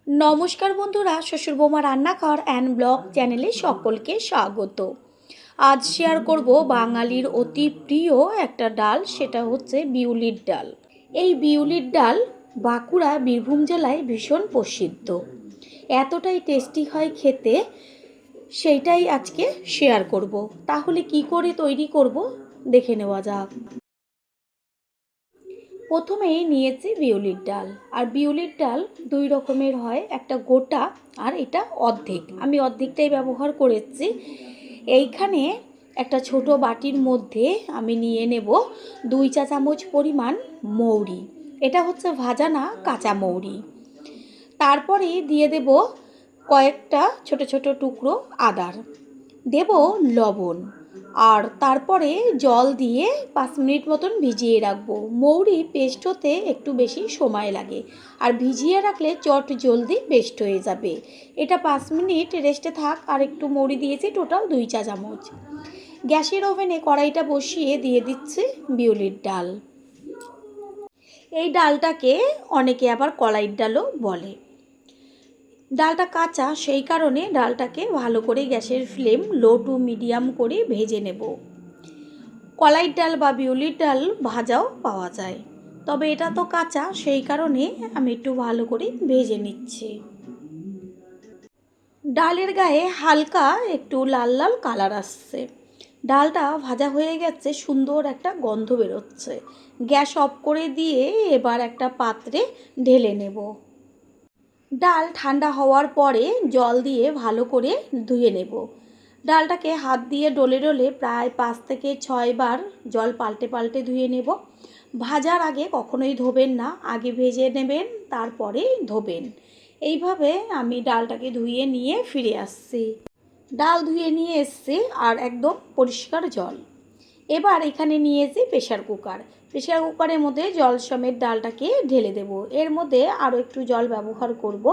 নমস্কার বন্ধুরা, শ্বশুর বৌমা রান্নাঘর অ্যান্ড ব্লগ চ্যানেলে সকলকে স্বাগত। আজ শেয়ার করব বাঙালির অতি প্রিয় একটা ডাল, সেটা হচ্ছে বিউলির ডাল। এই বিউলির ডাল বাঁকুড়া বীরভূম জেলায় ভীষণ প্রসিদ্ধ। এতটাই টেস্টি হয় খেতে, সেইটাই আজকে শেয়ার করব। তাহলে কি করে তৈরি করব দেখে নেওয়া যাক। প্রথমেই নিয়েছি বিউলির ডাল। আর বিউলির ডাল দুই রকমের হয়, একটা গোটা আর এটা অর্ধেক। আমি অর্ধেকটাই ব্যবহার করেছি। এইখানে একটা ছোট বাটির মধ্যে আমি নিয়ে নেব 2 চা চামচ পরিমাণ মৌরি। এটা হচ্ছে ভাজা না, কাঁচা মৌরি। তারপরে দিয়ে দেব কয়েকটা ছোট ছোট টুকরো আদার, দেব লবণ, আর তারপরে জল দিয়ে 5 মিনিট মতন ভিজিয়ে রাখবো। মৌরি পেস্ট হতে একটু বেশি সময় লাগে, আর ভিজিয়ে রাখলে চট জলদি পেস্ট হয়ে যাবে। এটা 5 মিনিট রেস্টে থাক। আর একটু মৌরি দিয়েছি, টোটাল 2 চা চামচ। গ্যাসের ওভেনে কড়াইটা বসিয়ে দিয়ে দিচ্ছি বিউলির ডাল। এই ডালটাকে অনেকে আবার কলাইয়ের ডালও বলে। ডালটা কাঁচা, সেই কারণে ডালটাকে ভালো করে গ্যাসের ফ্লেম লো টু মিডিয়াম করে ভেজে নেব। কলাইয়ের ডাল বা বিউলির ডাল ভাজাও পাওয়া যায়, তবে এটা তো কাঁচা, সেই কারণে আমি একটু ভালো করে ভেজে নিচ্ছি। ডালের গায়ে হালকা একটু লাল লাল কালার আসছে। ডালটা ভাজা হয়ে গেছে, সুন্দর একটা গন্ধ বেরোচ্ছে। গ্যাস অফ করে দিয়ে এবার একটা পাত্রে ঢেলে নেব। ডাল ঠান্ডা হওয়ার পরে জল দিয়ে ভালো করে ধুয়ে নেব। ডালটাকে হাত দিয়ে ডলে ডলে প্রায় 5 থেকে 6 বার জল পাল্টে পাল্টে ধুয়ে নেব। ভাজার আগে কখনোই ধোবেন না, আগে ভেজে নেবেন, তারপরে ধোবেন। এইভাবে আমি ডালটাকে ধুয়ে নিয়ে ফিরে আসছি। ডাল ধুয়ে নিয়ে এসছি আর একদম পরিষ্কার জল। এবার এখানে নিয়েছি প্রেশার কুকার। প্রেশার কুকারের মধ্যে জল সমেত ডালটাকে ঢেলে দেব। এর মধ্যে আরও একটু জল ব্যবহার করব।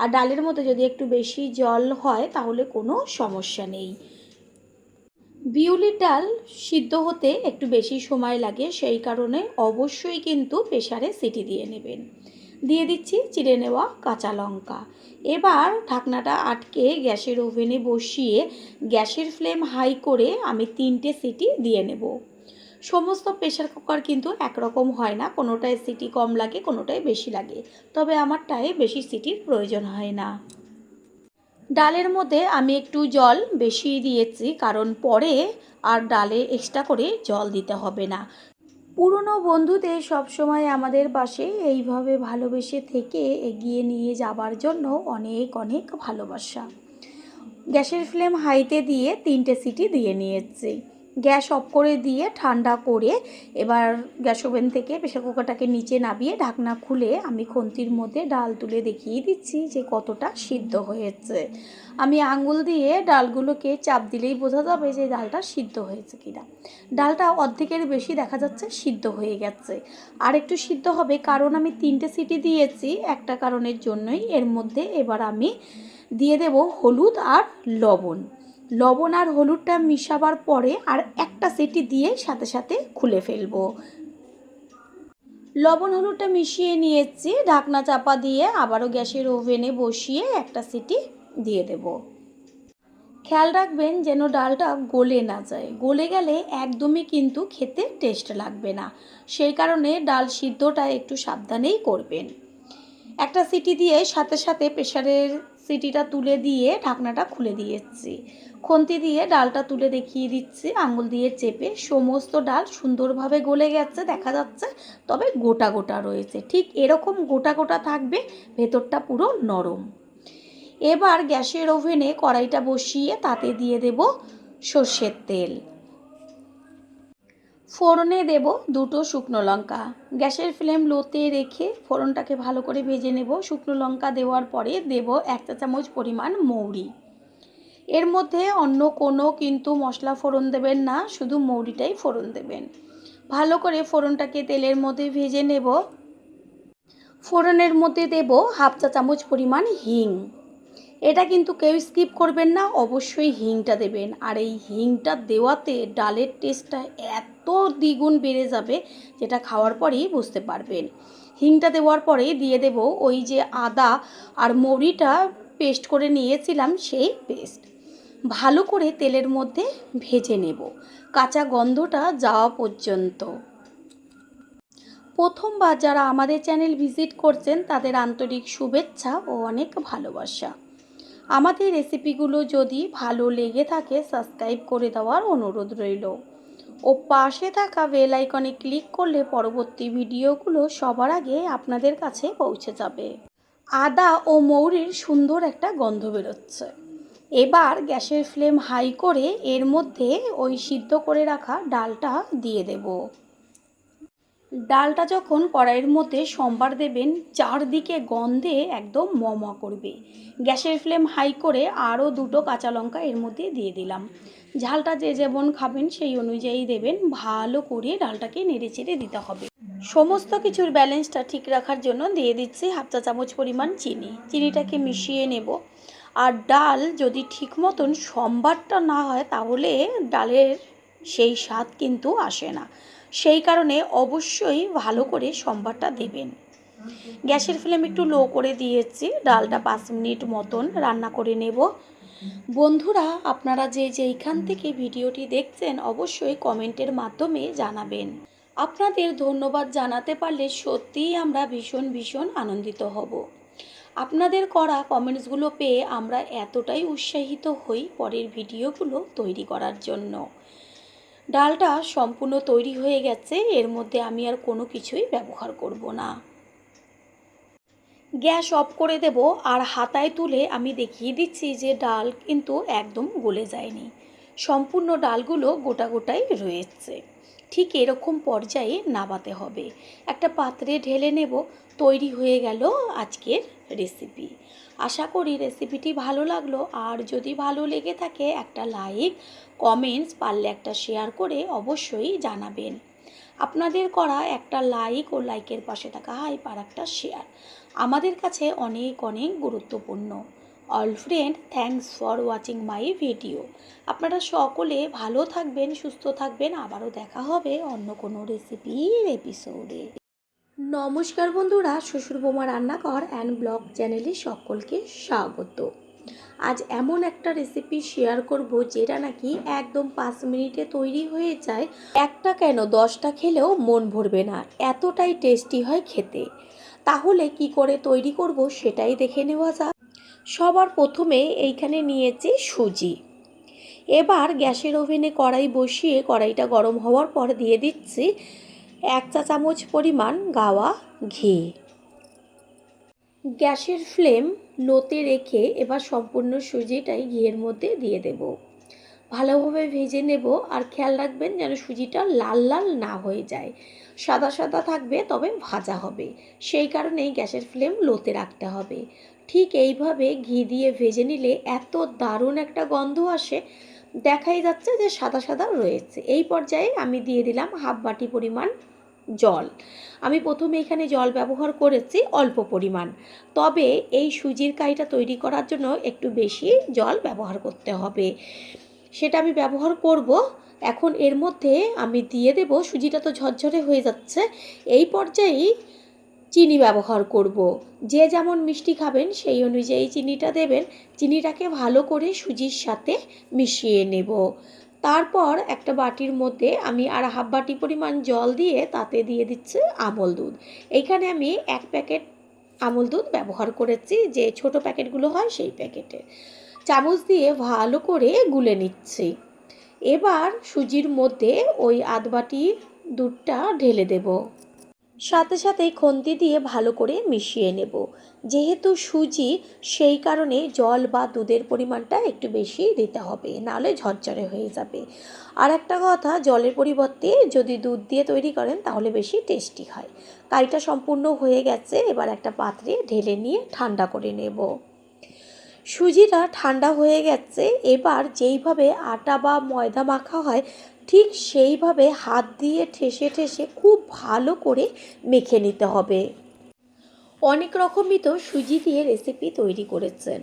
আর ডালের মধ্যে যদি একটু বেশি জল হয় তাহলে কোনো সমস্যা নেই। বিউলির ডাল সিদ্ধ হতে একটু বেশি সময় লাগে, সেই কারণে অবশ্যই কিন্তু প্রেশারে সিটি দিয়ে নেবেন। দিয়ে দিচ্ছি চিড়ে নেওয়া কাঁচা লঙ্কা। এবার ঢাকনাটা আটকে গ্যাসের ওভেনে বসিয়ে গ্যাসের ফ্লেম হাই করে আমি 3টে সিটি দিয়ে নেব। সমস্ত প্রেশার কুকার কিন্তু একরকম হয় না, কোনোটায় সিটি কম লাগে, কোনোটায় বেশি লাগে, তবে আমারটায় বেশি সিটির প্রয়োজন হয় না। ডালের মধ্যে আমি একটু জল বেশি দিয়েছি, কারণ পরে আর ডালে এক্সট্রা করে জল দিতে হবে না। পুরনো বন্ধুদের সবসময় আমাদের পাশে এইভাবে ভালোবেসে থেকে এগিয়ে নিয়ে যাবার জন্য অনেক অনেক ভালোবাসা। গ্যাসের ফ্লেম হাইতে দিয়ে 3টে সিটি দিয়ে নিয়েছি। গ্যাস অফ করে দিয়ে ঠান্ডা করে এবার গ্যাস ওভেন থেকে প্রেশার কুকারটাকে নিচে নামিয়ে ঢাকনা খুলে আমি খুন্তির মধ্যে ডাল তুলে দেখিয়ে দিচ্ছি যে কতটা সিদ্ধ হয়েছে। আমি আঙুল দিয়ে ডালগুলোকে চাপ দিলেই বোঝা যাবে যে ডালটা সিদ্ধ হয়েছে কিনা। ডালটা অর্ধেকের বেশি দেখা যাচ্ছে সিদ্ধ হয়ে গেছে। আর একটু সিদ্ধ হবে, কারণ আমি 3টে সিটি দিয়েছি একটা কারণের জন্যই। এর মধ্যে এবার আমি দিয়ে দেব হলুদ আর লবণ। লবণ আর হলুদটা মিশাবার পরে আর একটা সিটি দিয়ে সাথে সাথে খুলে ফেলবো। লবণ হলুদটা মিশিয়ে নিয়েছি, ঢাকনা চাপা দিয়ে আবারও গ্যাসের ওভেনে বসিয়ে একটা সিটি দিয়ে দেব। খেয়াল রাখবেন যেন ডালটা গলে না যায়, গলে গেলে একদমই কিন্তু খেতে টেস্ট লাগবে না, সেই কারণে ডাল সিদ্ধটা একটু সাবধানেই করবেন। একটা সিটি দিয়ে সাথে সাথে প্রেশারের সিটিটা তুলে দিয়ে ঢাকনাটা খুলে দিয়েছি। খুন্তি দিয়ে ডালটা তুলে দেখিয়ে দিচ্ছি আঙুল দিয়ে চেপে। সমস্ত ডাল সুন্দরভাবে গলে গেছে দেখা যাচ্ছে, তবে গোটা গোটা রয়েছে। ঠিক এরকম গোটা গোটা থাকবে, ভেতরটা পুরো নরম। এবার গ্যাসের ওভেনে কড়াইটা বসিয়ে তাতে দিয়ে দেব সর্ষের তেল। ফোড়নে দেব 2টো শুকনো লঙ্কা। গ্যাসের ফ্লেম লোতে রেখে ফোড়নটাকে ভালো করে ভেজে নেব। শুকনো লঙ্কা দেওয়ার পরে দেব 1 চা চামচ পরিমাণ মৌরি। এর মধ্যে অন্য কোনো কিন্তু মশলা ফোড়ন দেবেন না, শুধু মৌরিটাই ফোড়ন দেবেন। ভালো করে ফোড়নটাকে তেলের মধ্যে ভেজে নেব। ফোড়নের মধ্যে দেব 1/2 চা চামচ পরিমাণ হিং। এটা কিন্তু কেউ স্কিপ করবেন না, অবশ্যই হিংটা দেবেন। আর এই হিংটা দেওয়াতে ডালের টেস্টটা এত দ্বিগুণ বেড়ে যাবে, যেটা খাওয়ার পরেই বুঝতে পারবেন। হিংটা দেওয়ার পরে দিয়ে দেব ওই যে আদা আর মৌরিটা পেস্ট করে নিয়েছিলাম সেই পেস্ট। ভালো করে তেলের মধ্যে ভেজে নেব কাঁচা গন্ধটা যাওয়া পর্যন্ত। প্রথমবার যারা আমাদের চ্যানেল ভিজিট করছেন তাদের আন্তরিক শুভেচ্ছা ও অনেক ভালোবাসা। আমাদের রেসিপিগুলো যদি ভালো লেগে থাকে সাবস্ক্রাইব করে দেওয়ার অনুরোধ রইল ও পাশে থাকা বেল আইকনে ক্লিক করলে পরবর্তী ভিডিওগুলো সবার আগে আপনাদের কাছে পৌঁছে যাবে। আদা ও মৌরির সুন্দর একটা গন্ধ বেরোচ্ছে। এবার গ্যাসের ফ্লেম হাই করে এর মধ্যে ওই সিদ্ধ করে রাখা ডালটা দিয়ে দেব। ডালটা যখন কড়াইয়ের মধ্যে সম্বার দেবেন চারদিকে গন্ধে একদম ম করবে। গ্যাসের ফ্লেম হাই করে আরও 2টো কাঁচা লঙ্কা এর মধ্যে দিয়ে দিলাম। ঝালটা যে যেমন খাবেন সেই অনুযায়ী দেবেন। ভালো করে ডালটাকে নেড়ে চেড়ে দিতে হবে। সমস্ত কিছুর ব্যালেন্সটা ঠিক রাখার জন্য দিয়ে দিচ্ছি 1/2 চা চামচ পরিমাণ চিনি। চিনিটাকে মিশিয়ে নেব। আর ডাল যদি ঠিক মতন সম্বারটা না হয় তাহলে ডালের সেই স্বাদ কিন্তু আসে না। সেই কারণে অবশ্যই ভালো করে সম্বারটা দেবেন। গ্যাসের ফ্লেম একটু লো করে দিয়েছি। ডালটা 5 মিনিট মতন রান্না করে নেব। বন্ধুরা আপনারা যে যেইখান থেকে ভিডিওটি দেখছেন অবশ্যই কমেন্টের মাধ্যমে জানাবেন। আপনাদের ধন্যবাদ জানাতে পারলে সত্যিই আমরা ভীষণ আনন্দিত হব। আপনাদের করা কমেন্টসগুলো পেয়ে আমরা এতটাই উৎসাহিত হই পরের ভিডিওগুলো তৈরি করার জন্য। ডালটা সম্পূর্ণ তৈরি হয়ে গেছে। এর মধ্যে আমি আর কোনো কিছুই ব্যবহার করব না। গ্যাস অফ করে দেব আর হাতায় তুলে আমি দেখিয়ে দিচ্ছি যে ডাল কিন্তু একদম গলে যায়নি। সম্পূর্ণ ডালগুলো গোটাই রয়েছে। ঠিক এরকম পর্যায়ে নাবাতে হবে। একটা পাত্রে ঢেলে নেব। তৈরি হয়ে গেল আজকের রেসিপি। আশা করি রেসিপিটি ভালো লাগলো। আর যদি ভালো লেগে থাকে একটা লাইক কমেন্টস পারলে একটা শেয়ার করে অবশ্যই জানাবেন। আপনাদের করা একটা লাইক ও লাইকের পাশে থাকা হাইপ আর একটা শেয়ার আমাদের কাছে অনেক গুরুত্বপূর্ণ। All friend thanks for watching my video. আপনারা সকলে ভালো থাকবেন, সুস্থ থাকবেন। আবারও দেখা হবে অন্য কোনো রেসিপির এপিসোডে। নমস্কার বন্ধুরা, শ্বশুর বৌমা রান্নাঘর অ্যান্ড ব্লগ চ্যানেলে সকলকে স্বাগত। আজ এমন একটা রেসিপি শেয়ার করব যেটা নাকি একদম 5 মিনিটে তৈরি হয়ে যায়। একটা কেন 10টা খেলেও মন ভরবে না, এতটাই টেস্টি হয় খেতে। তাহলে কি করে তৈরি করব সেটাই দেখে নেওয়া যাক। সবার প্রথমে এইখানে নিয়েছি সুজি। এবার গ্যাসের ওভেনে কড়াই বসিয়ে কড়াইটা গরম হওয়ার পর দিয়ে দিচ্ছি 1 চা চামচ পরিমাণ গাওয়া ঘি। গ্যাসের ফ্লেম লোতে রেখে এবার সম্পূর্ণ সুজিটাই ঘিয়ের মধ্যে দিয়ে দেব। ভালোভাবে ভেজে নেব। আর খেয়াল রাখবেন যেন সুজিটা লাল না হয়ে যায়। সাদা থাকবে, তবে ভাজা হবে। সেই কারণেই গ্যাসের ফ্লেম লোতে রাখতে হবে। ঠিক এইভাবে ঘি দিয়ে ভেজে নিলে এত দারুণ একটা গন্ধ আসে, দেখাই যাচ্ছে যে সাদা রয়েছে। এই পর্যায়ে আমি দিয়ে দিলাম 1/2 বাটি পরিমাণ জল। আমি প্রথমে এখানে জল ব্যবহার করেছি অল্প পরিমাণ, তবে এই সুজির কাইটা তৈরি করার জন্য একটু বেশি জল ব্যবহার করতে হবে। সেটা আমি ব্যবহার করব। এখন এর মধ্যে আমি দিয়ে দেব, সুজিটা তো ঝরঝরে হয়ে যাচ্ছে, এই পর্যায়েই চিনি ব্যবহার করব। যে যেমন মিষ্টি খাবেন সেই অনুযায়ী চিনিটা দেবেন। চিনিটাকে ভালো করে সুজির সাথে মিশিয়ে নেব। তারপর একটা বাটির মধ্যে আমি আর 1/2 বাটি পরিমাণ জল দিয়ে তাতে দিয়ে দিচ্ছি আমল দুধ। এইখানে আমি 1 প্যাকেট আমল দুধ ব্যবহার করেছি, যে ছোট প্যাকেটগুলো হয় সেই প্যাকেটে। চামচ দিয়ে ভালো করে গুলে নিচ্ছি। এবার সুজির মধ্যে ওই আধ বাটি দুধটা ঢেলে দেব। সাথে খুন্তি দিয়ে ভালো করে মিশিয়ে নেব। যেহেতু সুজি, সেই কারণে জল বা দুধের পরিমাণটা একটু বেশি দিতে হবে, নাহলে ঝরঝরে হয়ে যাবে। আর একটা কথা, জলের পরিবর্তে যদি দুধ দিয়ে তৈরি করেন তাহলে বেশি টেস্টি হয়। কারিটা সম্পূর্ণ হয়ে গেছে। এবার একটা পাত্রে ঢেলে নিয়ে ঠান্ডা করে নেব। সুজিটা ঠান্ডা হয়ে গেছে। এবার যেইভাবে আটা বা ময়দা মাখা হয় ঠিক সেইভাবে হাত দিয়ে ঠেসে খুব ভালো করে মেখে নিতে হবে। অনেক রকমই তো সুজি দিয়ে রেসিপি তৈরি করেছেন।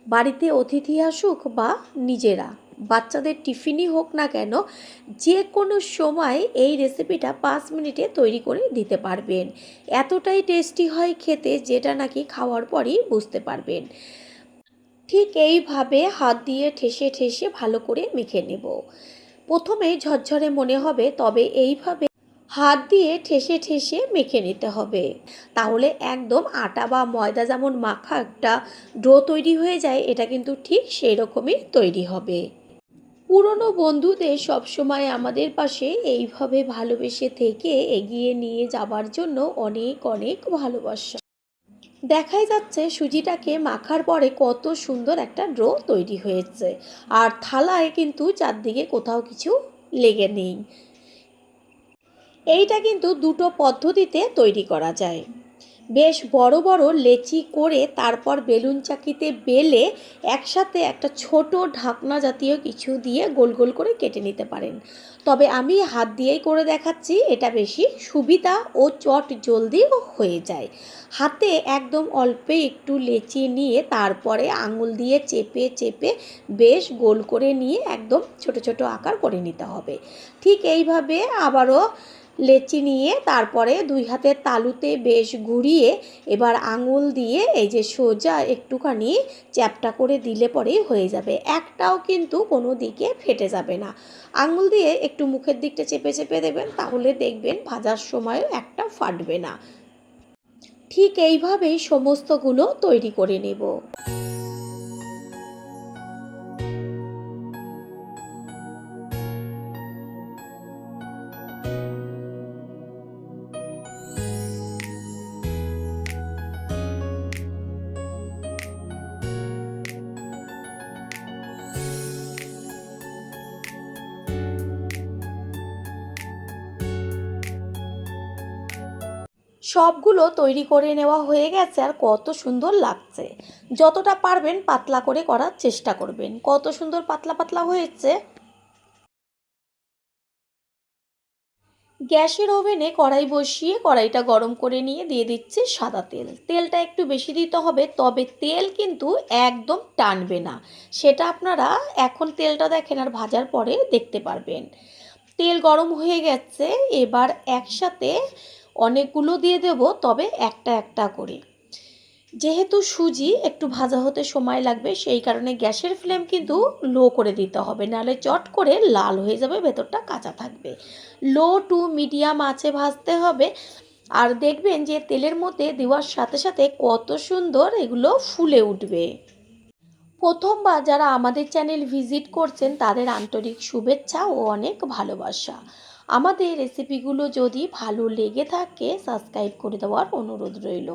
বাড়িতে অতিথি আসুক বা নিজেরা, বাচ্চাদের টিফিনই হোক না কেন, যে কোনো সময় এই রেসিপিটা 5 মিনিটে তৈরি করে দিতে পারবেন। এতটাই টেস্টি হয় খেতে, যেটা নাকি খাওয়ার পরই বুঝতে পারবেন। ঠিক এইভাবে হাত দিয়ে ঠেসে ঠেসে ভালো করে মেখে নেব। প্রথমে ঝরঝরে মনে হবে, তবে এইভাবে হাত দিয়ে ঠেসে ঠেসে মেখে নিতে হবে। তাহলে একদম আটা বা ময়দা যেমন মাখা একটা ডো তৈরি হয়ে যায়, এটা কিন্তু ঠিক সেই রকমই তৈরি হবে। পুরনো বন্ধুদের সবসময় আমাদের পাশে এইভাবে ভালোবেসে থেকে এগিয়ে নিয়ে যাবার জন্য অনেক অনেক ভালোবাসা। দেখাই যাচ্ছে সুজিটাকে মাখার পরে কত সুন্দর একটা ডো তৈরি হয়েছে, আর থালায় কিন্তু চারদিকে কোথাও কিছু লেগে নেই। এইটা কিন্তু দুটো পদ্ধতিতে তৈরি করা যায়। বেশ বড় বড় লেচি করে তারপর বেলুন চাকিতে বেলে একসাথে একটা ছোট ঢাকনা জাতীয় কিছু দিয়ে গোল গোল করে কেটে নিতে পারেন। তবে আমি হাত দিয়েই করে দেখাচ্ছি, এটা বেশি সুবিধা ও চট জলদিও হয়ে যায়। হাতে একদম অল্প একটু লেচি নিয়ে তারপরে আঙুল দিয়ে চেপে চেপে বেশ গোল করে নিয়ে একদম ছোট ছোট আকার করে নিতে হবে। ঠিক এইভাবে আবারও লেচি নিয়ে তারপরে দুই হাতের তালুতে বেশ ঘুরিয়ে এবার আঙুল দিয়ে এই যে সোজা একটুখানি চ্যাপটা করে দিলে পরেই হয়ে যাবে। একটাও কিন্তু কোনো দিকে ফেটে যাবে না। আঙুল দিয়ে একটু মুখের দিকটা চেপে চেপে দেবেন, তাহলে দেখবেন ভাজার সময়ও একটা ফাটবে না। ঠিক এইভাবেই সমস্তগুলো তৈরি করে নেব। সবগুলো তৈরি করে নেওয়া হয়ে গেছে, আর কত সুন্দর লাগছে। যতটা পারবেন পাতলা করে করার চেষ্টা করবেন। কত সুন্দর পাতলা পাতলা হয়েছে। গ্যাসের ওভেনে কড়াই বসিয়ে কড়াইটা গরম করে নিয়ে দিয়ে দিচ্ছি সাদা তেল। তেলটা একটু বেশি দিতে হবে, তবে তেল কিন্তু একদম টানবে না। সেটা আপনারা এখন তেলটা দেখেন আর ভাজার পরে দেখতে পারবেন। তেল গরম হয়ে গেছে, এবার একসাথে অনেকগুলো দিয়ে দেব, তবে একটা একটা করে। যেহেতু সুজি একটু ভাজা হতে সময় লাগবে, সেই কারণে গ্যাসের ফ্লেম কিন্তু লো করে দিতে হবে, নাহলে চট করে লাল হয়ে যাবে, ভেতরটা কাঁচা থাকবে। লো টু মিডিয়াম আঁচে ভাজতে হবে। আর দেখবেন যে তেলের মধ্যে দেওয়ার সাথে সাথে কত সুন্দর এগুলো ফুলে উঠবে। প্রথমবার যারা আমাদের চ্যানেল ভিজিট করছেন তাদের আন্তরিক শুভেচ্ছা ও অনেক ভালোবাসা। আমাদের রেসিপিগুলো যদি ভালো লেগে থাকে সাবস্ক্রাইব করে দেওয়ার অনুরোধ রইল,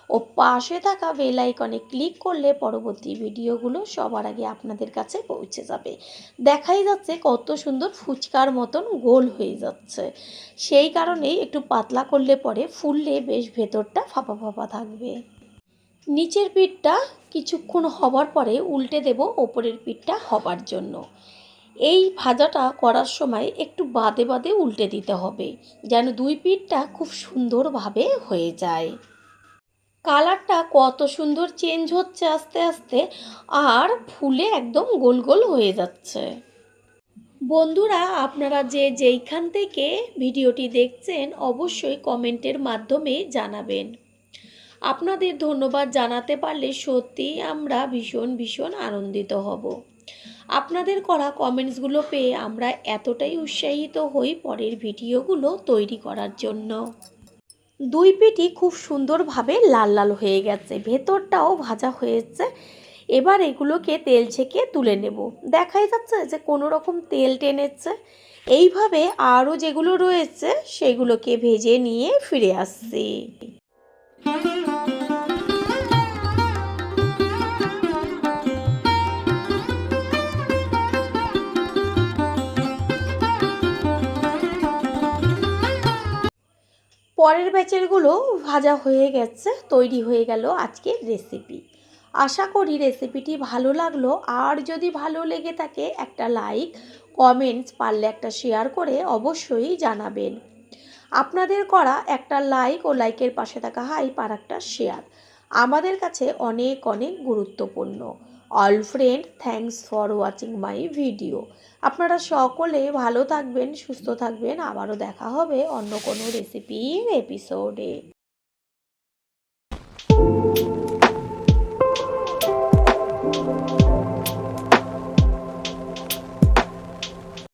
ও পাশে থাকা বেল আইকনে ক্লিক করলে পরবর্তী ভিডিওগুলো সবার আগে আপনাদের কাছে পৌঁছে যাবে। দেখাই যাচ্ছে কত সুন্দর ফুচকার মতন গোল হয়ে যাচ্ছে। সেই কারণেই একটু পাতলা করলে পরে ফুললে বেশ ভেতরটা ফাঁপা ফাঁপা থাকবে। নিচের পিঠটা কিছুক্ষণ হবার পরে উল্টে দেব ওপরের পিঠটা হবার জন্য। এই ভাজাটা করার সময় একটু বাদে বাদে উল্টে দিতে হবে, যেন দুই পিঠটা খুব সুন্দরভাবে হয়ে যায়। কালারটা কত সুন্দর চেঞ্জ হচ্ছে আস্তে আস্তে, আর ফুলে একদম গোল গোল হয়ে যাচ্ছে। বন্ধুরা, আপনারা যে যেইখান থেকে ভিডিওটি দেখছেন অবশ্যই কমেন্টের মাধ্যমে জানাবেন। আপনাদের ধন্যবাদ জানাতে পারলে সত্যিই আমরা ভীষণ ভীষণ আনন্দিত হব। আপনাদের করা কমেন্টসগুলো পেয়ে আমরা এতটাই উৎসাহিত হই পরের ভিডিওগুলো তৈরি করার জন্য। দুই পিঠই খুব সুন্দরভাবে লাল লাল হয়ে গেছে, ভেতরটাও ভাজা হয়েছে। এবার এগুলোকে তেল ছেঁকে তুলে নেব। দেখাই যাচ্ছে যে কোনো রকম তেল টেনেছে। এইভাবে আরও যেগুলো রয়েছে সেগুলোকে ভেজে নিয়ে ফিরে আসছি। পরের ব্যাচেরগুলো ভাজা হয়ে গেছে, তৈরি হয়ে গেল আজকের রেসিপি। আশা করি রেসিপিটি ভালো লাগলো, আর যদি ভালো লেগে থাকে একটা লাইক, কমেন্টস, পারলে একটা শেয়ার করে অবশ্যই জানাবেন। আপনাদের করা একটা লাইক ও লাইকের পাশে থাকা হাইপ আর একটা শেয়ার আমাদের কাছে অনেক অনেক গুরুত্বপূর্ণ। All friend, thanks for watching my video. আপনারা সকলে ভালো থাকবেন, সুস্থ থাকবেন। আবারও দেখা হবে অন্য কোনো রেসিপির এপিসোডে।